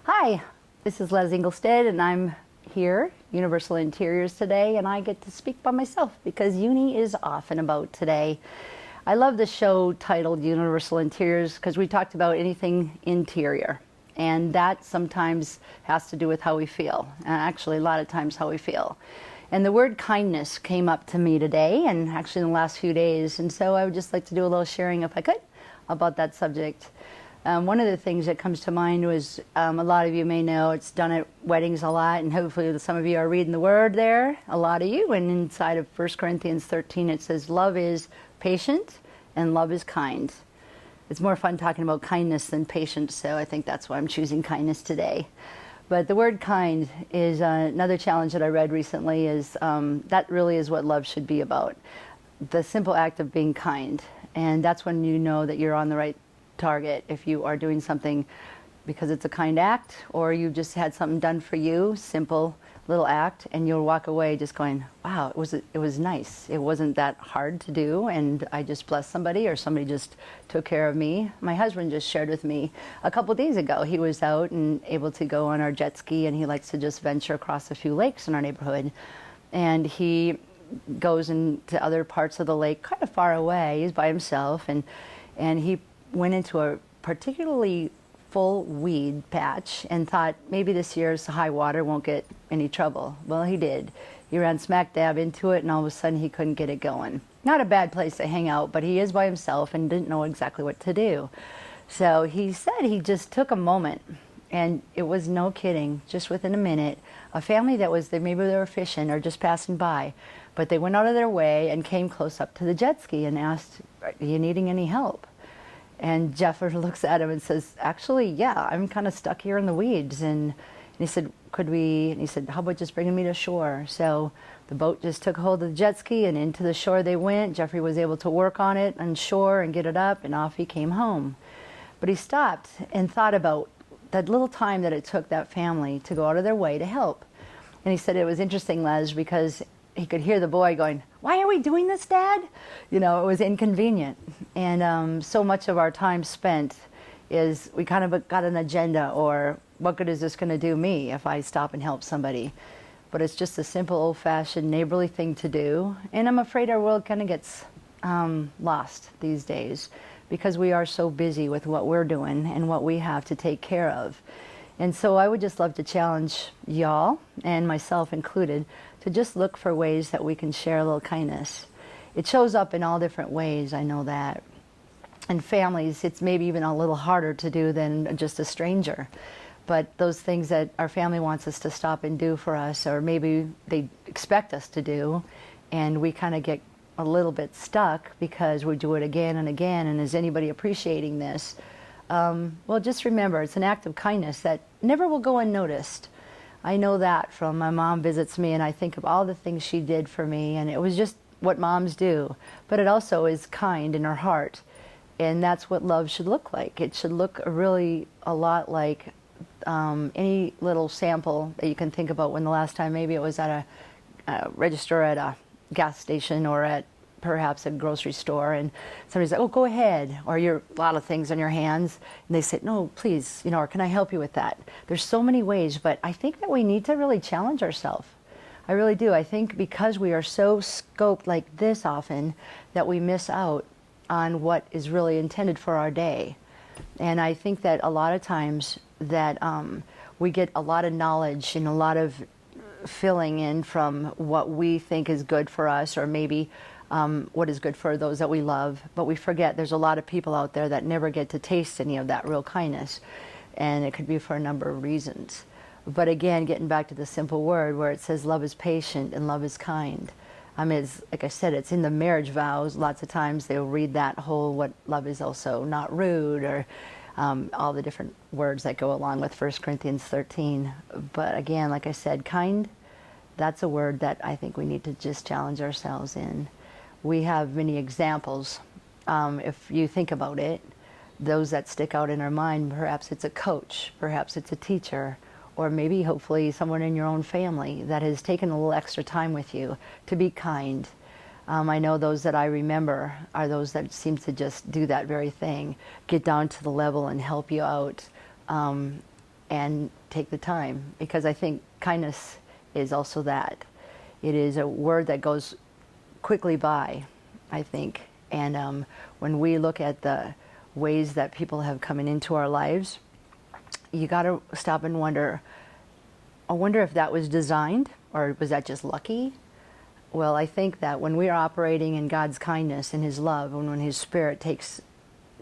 Hi, this is Les Inglestead, and I'm here, Universal Interiors today, and I get to speak by myself because Uni is off and about today. I love the show titled Universal Interiors because we talked about anything interior, and that sometimes has to do with how we feel, and actually a lot of times how we feel. And the word kindness came up to me today, and actually in the last few days, and so I would just like to do a little sharing, if I could, about that subject. One of the things that comes to mind was, a lot of you may know, it's done at weddings a lot, and hopefully some of you are reading the word there, a lot of you, and inside of 1 Corinthians 13 it says, love is patient and love is kind. It's more fun talking about kindness than patience, so I think that's why I'm choosing kindness today. But the word kind is another challenge that I read recently, is that really is what love should be about. The simple act of being kind, and that's when you know that you're on the right target. If you are doing something because it's a kind act, or you just had something done for you, simple little act, and you'll walk away just going, wow, it was nice. It wasn't that hard to do, and I just blessed somebody, or somebody just took care of me. My husband just shared with me a couple days ago, he was out and able to go on our jet ski, and he likes to just venture across a few lakes in our neighborhood, and he goes into other parts of the lake kind of far away. He's by himself, and he went into a particularly full weed patch and thought maybe this year's high water won't get any trouble. Well, he did. He ran smack dab into it, and all of a sudden he couldn't get it going. Not a bad place to hang out, but he is by himself and didn't know exactly what to do. So he said he just took a moment, and it was no kidding, just within a minute, a family that was there, maybe they were fishing or just passing by, but they went out of their way and came close up to the jet ski and asked, are you needing any help? And Jeffers looks at him and says, actually, yeah, I'm kind of stuck here in the weeds. And he said, and he said, how about just bringing me to shore? So the boat just took hold of the jet ski, and into the shore they went. Jeffrey was able to work on it on shore and get it up, and off he came home. But he stopped and thought about that little time that it took that family to go out of their way to help. And he said it was interesting, Les, because he could hear the boy going, why are we doing this, Dad? You know, it was inconvenient. And so much of our time spent is we kind of got an agenda, or what good is this going to do me if I stop and help somebody? But it's just a simple, old-fashioned, neighborly thing to do. And I'm afraid our world kind of gets lost these days because we are so busy with what we're doing and what we have to take care of. And so I would just love to challenge y'all, and myself included, to just look for ways that we can share a little kindness. It shows up in all different ways, I know that. And families, it's maybe even a little harder to do than just a stranger. But those things that our family wants us to stop and do for us, or maybe they expect us to do, and we kind of get a little bit stuck because we do it again and again, and is anybody appreciating this? Well, just remember, it's an act of kindness that never will go unnoticed. I know that from my mom visits me, and I think of all the things she did for me, and it was just what moms do. But it also is kind in her heart, and that's what love should look like. It should look really a lot like any little sample that you can think about when the last time maybe it was at a register at a gas station, or at perhaps a grocery store, and somebody's like, oh, go ahead, or you're a lot of things on your hands, and they say, no, please, you know, or can I help you with that? There's so many ways, but I think that we need to really challenge ourselves. I really do. I think because we are so scoped like this often that we miss out on what is really intended for our day. And I think that a lot of times that we get a lot of knowledge and a lot of filling in from what we think is good for us, or maybe what is good for those that we love, but we forget there's a lot of people out there that never get to taste any of that real kindness, and it could be for a number of reasons. But again, getting back to the simple word where it says love is patient and love is kind. I mean, it's, like I said, it's in the marriage vows. Lots of times they'll read that whole, what love is also not rude, or all the different words that go along with 1 Corinthians 13. But again, like I said, kind, that's a word that I think we need to just challenge ourselves in. We have many examples. If you think about it, those that stick out in our mind, perhaps it's a coach, perhaps it's a teacher, or maybe hopefully someone in your own family that has taken a little extra time with you to be kind. I know those that I remember are those that seem to just do that very thing, get down to the level and help you out. and take the time, because I think kindness is also that. It is a word that goes quickly by, I think. And when we look at the ways that people have come into our lives, you got to stop and wonder, I wonder if that was designed, or was that just lucky? Well, I think that when we are operating in God's kindness and His love, and when His Spirit takes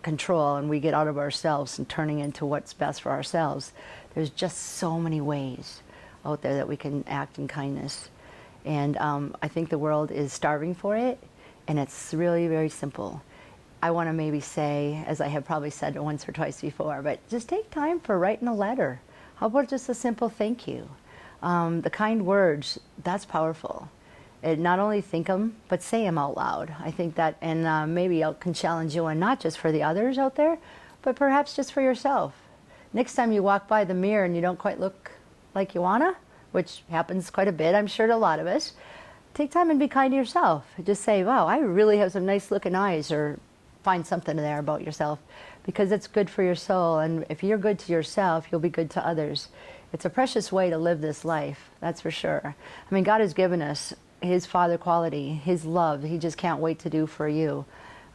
control and we get out of ourselves and turning into what's best for ourselves, there's just so many ways out there that we can act in kindness. And I think the world is starving for it, and it's really very simple. I want to maybe say, as I have probably said it once or twice before, but just take time for writing a letter. How about just a simple thank you? The kind words, that's powerful. Not only think them, but say them out loud. I think that, and maybe I can challenge you on not just for the others out there, but perhaps just for yourself. Next time you walk by the mirror and you don't quite look like you wanna, which happens quite a bit, I'm sure, to a lot of us, take time and be kind to yourself. Just say, wow, I really have some nice looking eyes, or find something there about yourself, because it's good for your soul. And if you're good to yourself, you'll be good to others. It's a precious way to live this life, that's for sure. I mean, God has given us His Father quality, His love. He just can't wait to do for you.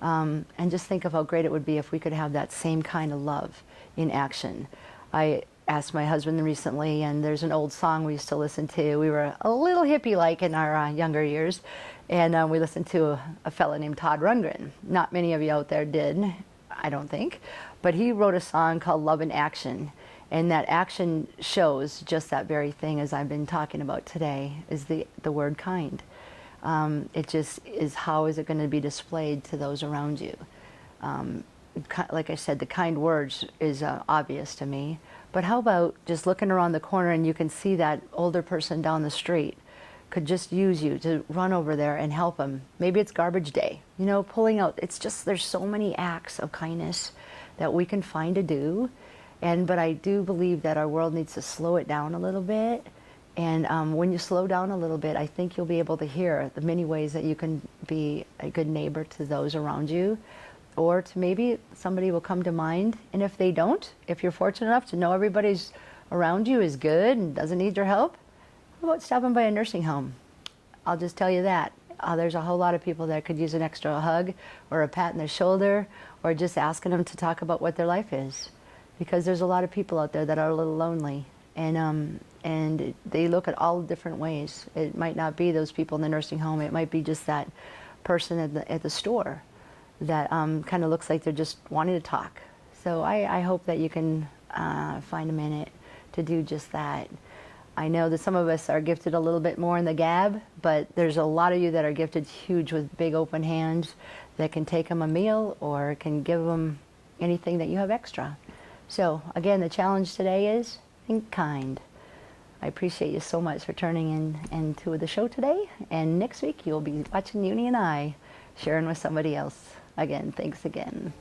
And just think of how great it would be if we could have that same kind of love in action. I asked my husband recently, and there's an old song we used to listen to. We were a little hippie-like in our younger years, and we listened to a fellow named Todd Rundgren. Not many of you out there did, I don't think, but he wrote a song called Love in Action, and that action shows just that very thing as I've been talking about today, is the word kind. It just is, how is it going to be displayed to those around you? Like I said, the kind words is obvious to me. But how about just looking around the corner and you can see that older person down the street could just use you to run over there and help them. Maybe it's garbage day, you know, pulling out. It's just, there's so many acts of kindness that we can find to do. But I do believe that our world needs to slow it down a little bit. And when you slow down a little bit, I think you'll be able to hear the many ways that you can be a good neighbor to those around you. Or to maybe somebody will come to mind. And if they don't, if you're fortunate enough to know everybody's around you is good and doesn't need your help, how about stopping by a nursing home? I'll just tell you that. There's a whole lot of people that could use an extra hug or a pat on the shoulder, or just asking them to talk about what their life is. Because there's a lot of people out there that are a little lonely. And they look at all different ways. It might not be those people in the nursing home. It might be just that person at the store that kind of looks like they're just wanting to talk. So I hope that you can find a minute to do just that. I know that some of us are gifted a little bit more in the gab, but there's a lot of you that are gifted huge with big open hands that can take them a meal or can give them anything that you have extra. So again, the challenge today is think kind. I appreciate you so much for turning into the show today. And next week you'll be watching Uni and I sharing with somebody else. Again, thanks again.